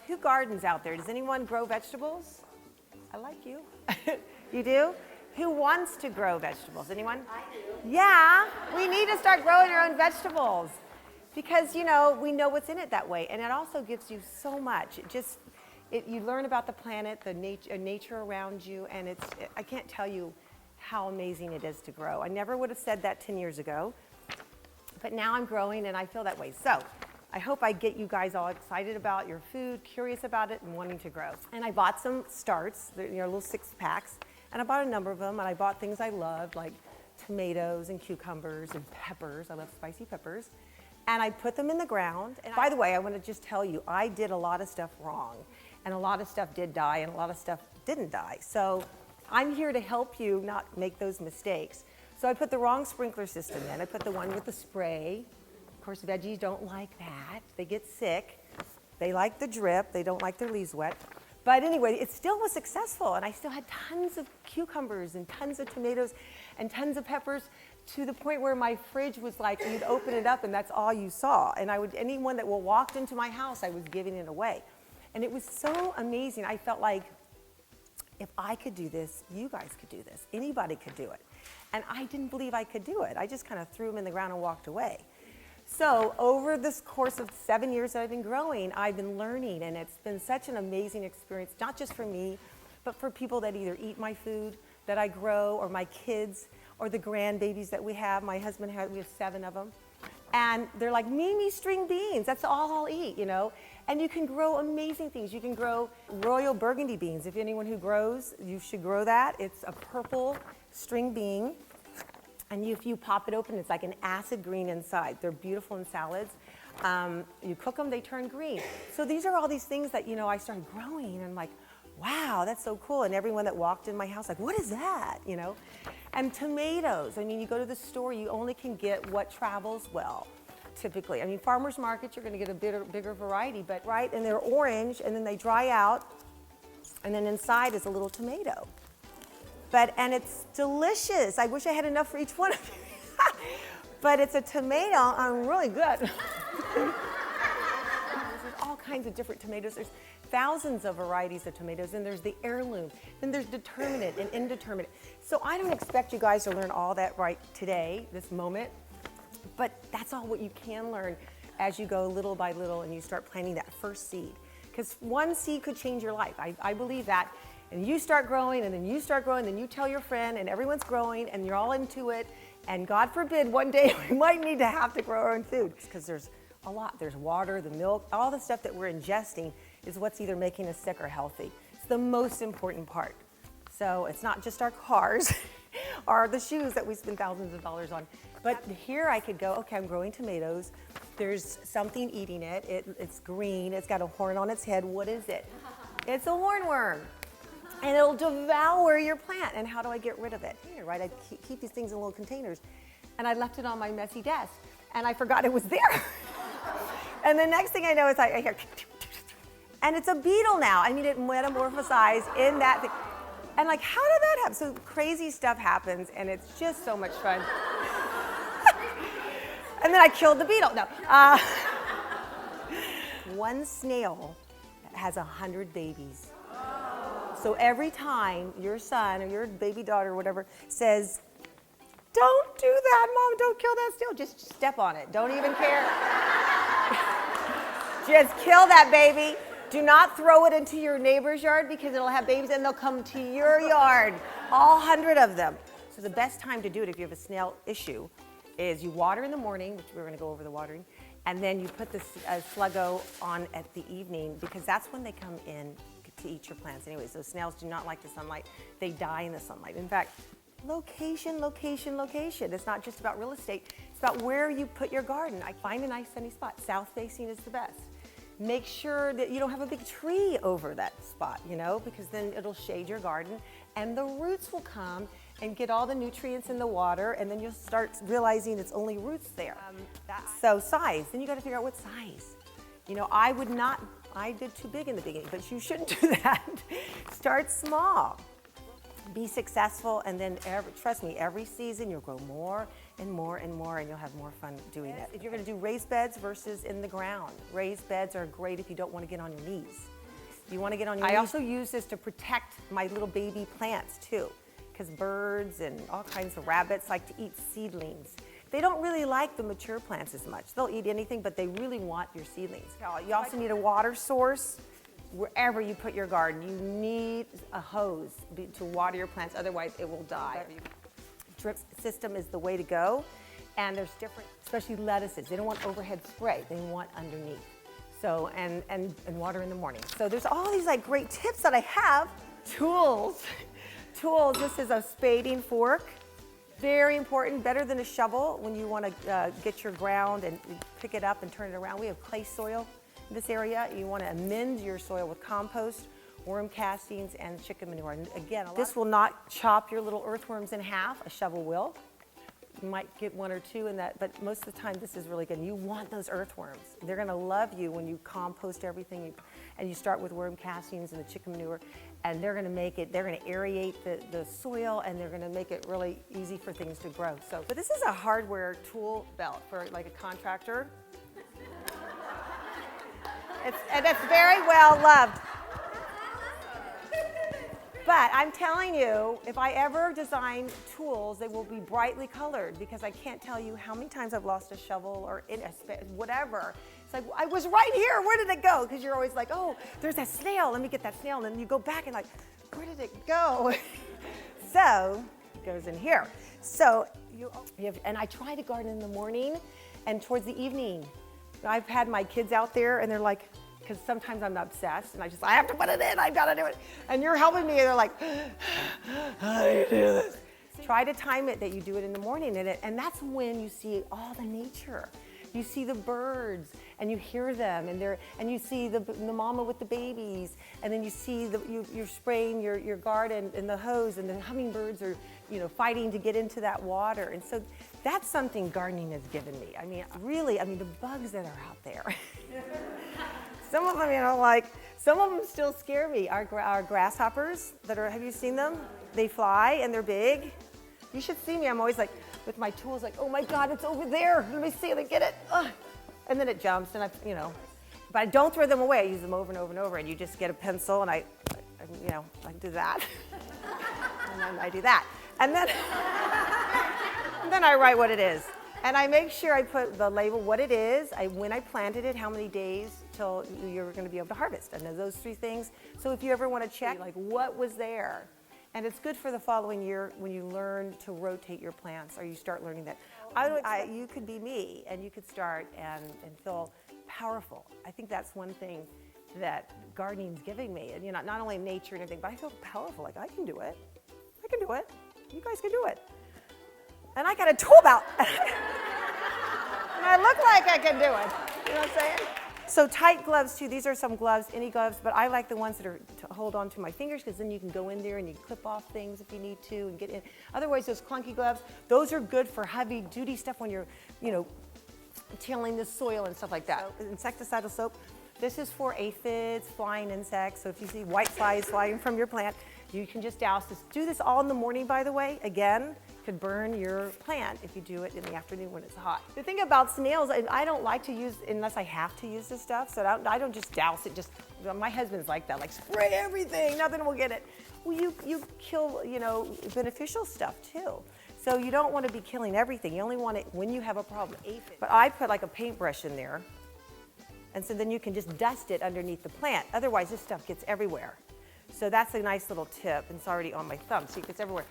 Who gardens out there? Does anyone grow vegetables? I like you. You do? Who wants to grow vegetables? Anyone? I do. Yeah, we need to start growing our own vegetables because, you know, we know what's in it that way. And it also gives you so much. You learn about the planet, the nature around you, and I can't tell you how amazing it is to grow. I never would have said that 10 years ago, but now I'm growing and I feel that way. So I hope I get you guys all excited about your food, curious about it, and wanting to grow. And I bought some starts, little 6-packs, and I bought a number of them, and I bought things I loved, like tomatoes and cucumbers and peppers. I love spicy peppers. And I put them in the ground. And by the way, I want to just tell you, I did a lot of stuff wrong, and a lot of stuff did die, and a lot of stuff didn't die. So I'm here to help you not make those mistakes. So I put the wrong sprinkler system in. I put the one with the spray. Of course, veggies don't like that. They get sick. They like the drip. They don't like their leaves wet. But anyway, it still was successful, and I still had tons of cucumbers and tons of tomatoes and tons of peppers, to the point where my fridge was like, you'd open it up and that's all you saw. And anyone that walked into my house, I was giving it away. And it was so amazing. I felt like, if I could do this, you guys could do this. Anybody could do it. And I didn't believe I could do it. I just kind of threw them in the ground and walked away. So over this course of 7 years that I've been growing, I've been learning, and it's been such an amazing experience, not just for me, but for people that either eat my food that I grow, or my kids, or the grandbabies that we have. My husband we have 7 of them. And they're like, Mimi, string beans, that's all I'll eat, you know? And you can grow amazing things. You can grow royal burgundy beans. If anyone who grows, you should grow that. It's a purple string bean. And if you pop it open, it's like an acid green inside. They're beautiful in salads. You cook them, they turn green. So these are all these things that, you know, I started growing, and I'm like, wow, that's so cool. And everyone that walked in my house, like, what is that, you know? And tomatoes, I mean, you go to the store, you only can get what travels well, typically. I mean, farmers markets, you're gonna get a bigger variety, but right, and they're orange, and then they dry out, and then inside is a little tomato. And it's delicious. I wish I had enough for each one of you. But it's a tomato, really good. There's all kinds of different tomatoes. There's thousands of varieties of tomatoes, and there's the heirloom, then there's determinate and indeterminate. So I don't expect you guys to learn all that right today, this moment, but that's all what you can learn as you go little by little and you start planting that first seed. Because one seed could change your life. I believe that. And you start growing, and then you start growing, then you tell your friend, and everyone's growing, and you're all into it. And God forbid, one day we might need to have to grow our own food, because there's a lot. There's water, the milk, all the stuff that we're ingesting is what's either making us sick or healthy. It's the most important part. So it's not just our cars or the shoes that we spend thousands of dollars on. But here I could go, okay, I'm growing tomatoes. There's something eating it. It's green. It's got a horn on its head. What is it? It's a hornworm. And it'll devour your plant. And how do I get rid of it? Here, right? I keep these things in little containers. And I left it on my messy desk. And I forgot it was there. And the next thing I know is I hear, and it's a beetle now. I mean, it metamorphosized in that thing. And like, how did that happen? So crazy stuff happens, and it's just so much fun. And then I killed the beetle. No. One snail has 100 babies. So every time your son or your baby daughter or whatever says, don't do that, Mom, don't kill that snail, just step on it. Don't even care. Just kill that baby. Do not throw it into your neighbor's yard, because it'll have babies and they'll come to your yard, all 100 of them. So the best time to do it if you have a snail issue is you water in the morning, which we're gonna go over the watering, and then you put the sluggo on at the evening, because that's when they come in to eat your plants anyways. Those snails do not like the sunlight. They die in the sunlight. In fact, location, location, location. It's not just about real estate. It's about where you put your garden. I find a nice sunny spot. South facing is the best. Make sure that you don't have a big tree over that spot, you know, because then it'll shade your garden, and the roots will come and get all the nutrients in the water, and then you'll start realizing it's only roots there. So size, then you got to figure out what size. You know, I did too big in the beginning, but you shouldn't do that. Start small. Be successful, and then trust me, every season you'll grow more and more and more, and you'll have more fun doing it. If you're going to do raised beds versus in the ground, raised beds are great if you don't want to get on your knees. You want to get on your knees. I also use this to protect my little baby plants too, because birds and all kinds of rabbits like to eat seedlings. They don't really like the mature plants as much. They'll eat anything, but they really want your seedlings. You also need a water source wherever you put your garden. You need a hose to water your plants, otherwise it will die. Drip system is the way to go, and there's different, especially lettuces. They don't want overhead spray, they want underneath. So, and water in the morning. So there's all these like great tips that I have. Tools, this is a spading fork. Very important, better than a shovel when you want to get your ground and pick it up and turn it around. We have clay soil in this area. You want to amend your soil with compost, worm castings, and chicken manure. And again, this will not chop your little earthworms in half. A shovel will. You might get one or two in that, but most of the time this is really good. And you want those earthworms. They're going to love you when you compost everything and you start with worm castings and the chicken manure, and they're going to make it, they're going to aerate the soil, and they're going to make it really easy for things to grow. So, but this is a hardware tool belt for like a contractor. And it's very well loved. But I'm telling you, if I ever design tools, they will be brightly colored, because I can't tell you how many times I've lost a shovel or whatever. It's like, I was right here, where did it go? Because you're always like, oh, there's that snail, let me get that snail. And then you go back and like, where did it go? So, it goes in here. So, and I try to garden in the morning and towards the evening. I've had my kids out there and they're like, because sometimes I'm obsessed and I have to put it in, I've got to do it. And you're helping me, and they're like, how do you do this? Try to time it that you do it in the morning, and that's when you see all the nature. You see the birds and you hear them, and you see the mama with the babies, and then you see you're spraying your garden in the hose, and the hummingbirds are fighting to get into that water. And so that's something gardening has given me. I mean, really, the bugs that are out there. Some of them, some of them still scare me. Our grasshoppers have you seen them? They fly and they're big. You should see me. I'm always like, with my tools, like, oh my God, it's over there. Let me see if I get it. Ugh. And then it jumps, and but I don't throw them away. I use them over and over and over, and you just get a pencil, and I do that. And then I do that. And then I write what it is. And I make sure I put the label, what it is, when I planted it, how many days till you're going to be able to harvest. And those 3 things. So if you ever want to check, like, what was there? And it's good for the following year when you learn to rotate your plants, or you start learning that. You could be me, and you could start and feel powerful. I think that's one thing that gardening's giving me. And not only nature and everything, but I feel powerful. Like, I can do it. I can do it. You guys can do it. And I got a tool belt. And I look like I can do it. You know what I'm saying? So tight gloves too. These are some gloves, any gloves, but I like the ones that are to hold on to my fingers, because then you can go in there and you clip off things if you need to and get in. Otherwise, those clunky gloves, those are good for heavy duty stuff when you're, tilling the soil and stuff like that. Insecticidal soap. This is for aphids, flying insects. So if you see white flies flying from your plant, you can just douse this. Do this all in the morning, by the way. Again, could burn your plant if you do it in the afternoon when it's hot. The thing about snails, I don't like to use, unless I have to use this stuff, so I don't just douse it. My husband's like that, like, spray everything, nothing will get it. Well, you kill, beneficial stuff too. So you don't want to be killing everything. You only want it when you have a problem. But I put like a paintbrush in there, and so then you can just dust it underneath the plant. Otherwise, this stuff gets everywhere. So that's a nice little tip, and it's already on my thumb, so it gets everywhere.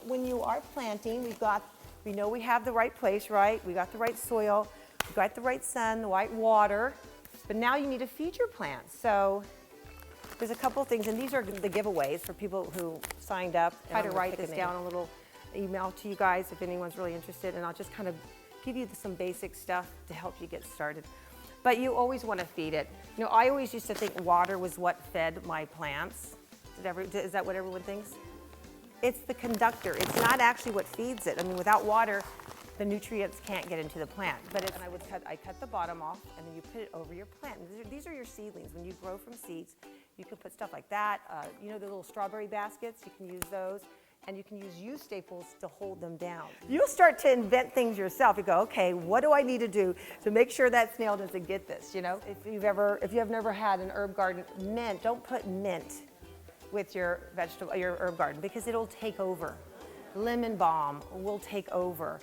When you are planting, we know we have the right place, right? We got the right soil, we got the right sun, the right water, but now you need to feed your plants. So there's a couple things, and these are the giveaways for people who signed up. Try to write this down, a little email to you guys if anyone's really interested, and I'll just kind of give you some basic stuff to help you get started. But you always want to feed it. I always used to think water was what fed my plants. Is that what everyone thinks? It's the conductor. It's not actually what feeds it. Without water, the nutrients can't get into the plant. But I cut the bottom off, and then you put it over your plant. And these are your seedlings. When you grow from seeds, you can put stuff like that. The little strawberry baskets, you can use those. and you can use U staples to hold them down. You'll start to invent things yourself. You go, okay, what do I need to do to make sure that snail doesn't get this, you know? If you have never had an herb garden, mint, don't put mint with your herb garden because it'll take over. Lemon balm will take over.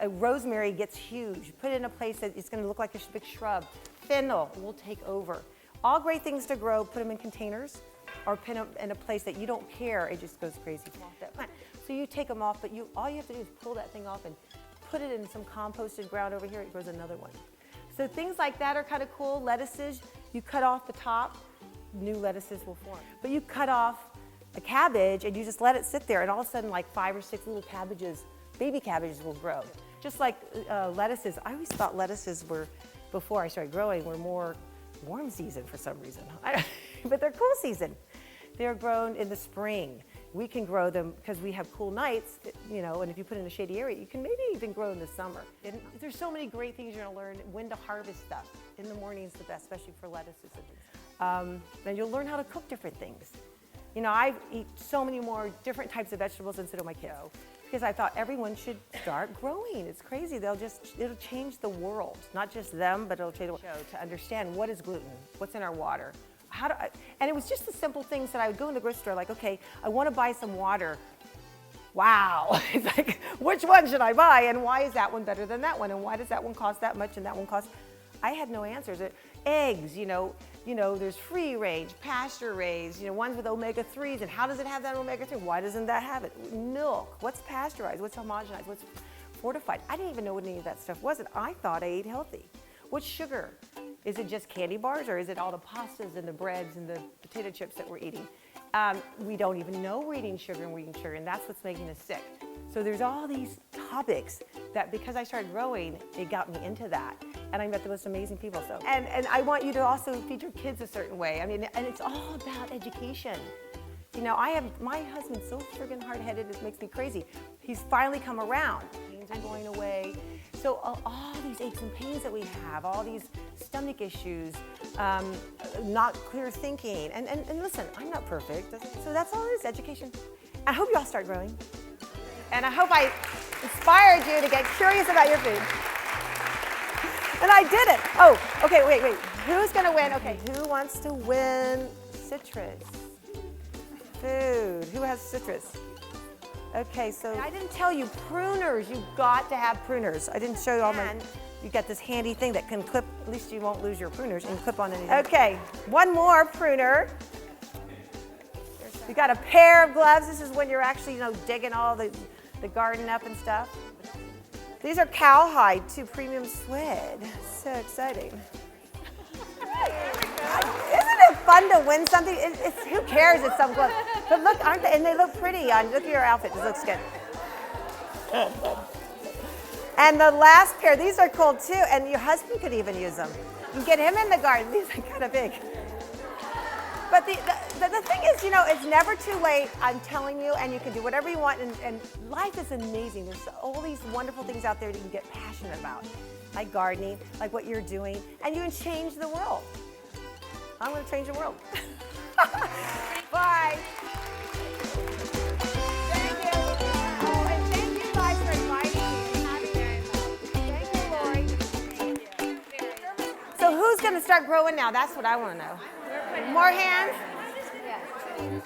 Rosemary gets huge. Put it in a place that it's going to look like a big shrub. Fennel will take over. All great things to grow, put them in containers or put them in a place that you don't care, it just goes crazy. So you take them off, but all you have to do is pull that thing off and put it in some composted ground over here, it grows another one. So things like that are kind of cool. Lettuces, you cut off the top, new lettuces will form. But you cut off a cabbage and you just let it sit there and all of a sudden like 5 or 6 little cabbages, baby cabbages will grow. Just like lettuces, I always thought lettuces were, before I started growing, were more warm season for some reason. But they're cool season. They're grown in the spring. We can grow them because we have cool nights, you know, and if you put it in a shady area, you can maybe even grow in the summer. And there's so many great things you're gonna learn, when to harvest stuff. In the morning is the best, especially for lettuces and things. And you'll learn how to cook different things. You know, I eat so many more different types of vegetables than so do my kids. Because I thought everyone should start growing. It's crazy. It'll change the world. Not just them, but it'll change the world. To understand what is gluten, what's in our water. And it was just the simple things that I would go in the grocery store, like, okay, I want to buy some water. Wow. It's like, which one should I buy? And why is that one better than that one? And why does that one cost that much and that one cost? I had no answers. Eggs, you know, there's free range, pasture raised, you know, ones with omega-3s, and how does it have that omega-3? Why doesn't that have it? Milk, what's pasteurized, what's homogenized, what's fortified? I didn't even know what any of that stuff was, and I thought I ate healthy. What's sugar? Is it just candy bars, or is it all the pastas and the breads and the potato chips that we're eating? We don't even know we're eating sugar and we're eating sugar, and that's what's making us sick. So there's all these topics that because I started growing, it got me into that. And I met the most amazing people. So, and I want you to also feed your kids a certain way. I mean, and it's all about education. You know, my husband's so friggin' hard-headed, it makes me crazy. He's finally come around. Pains are going away. So all these aches and pains that we have, all these stomach issues, not clear thinking. And listen, I'm not perfect. So that's all it is, education. I hope you all start growing. And I hope I inspired you to get curious about your food. And I did it. Oh, okay, wait. Who's gonna win? Okay, who wants to win citrus? Food. Who has citrus? Okay, so I didn't tell you pruners. You've got to have pruners. I didn't show you all my. You got this handy thing that can clip. At least you won't lose your pruners and clip on anything. Okay, one more pruner. You got a pair of gloves. This is when you're actually, you know, digging all the garden up and stuff. These are cowhide too, premium suede. So exciting. Isn't it fun to win something? Who cares? It's some gloves. But look, aren't they? And they look pretty on. Look at your outfit. This looks good. And the last pair, these are cool too. And your husband could even use them. You can get him in the garden. These are kind of big. But the thing is, you know, it's never too late. I'm telling you, and you can do whatever you want. And life is amazing. There's all these wonderful things out there that you can get passionate about, like gardening, like what you're doing, and you can change the world. I'm going to change the world. Bye. Thank you. Oh, and thank you guys for inviting me. Thank you, Lori. Thank you. So who's going to start growing now? That's what I want to know. More hands? Yes.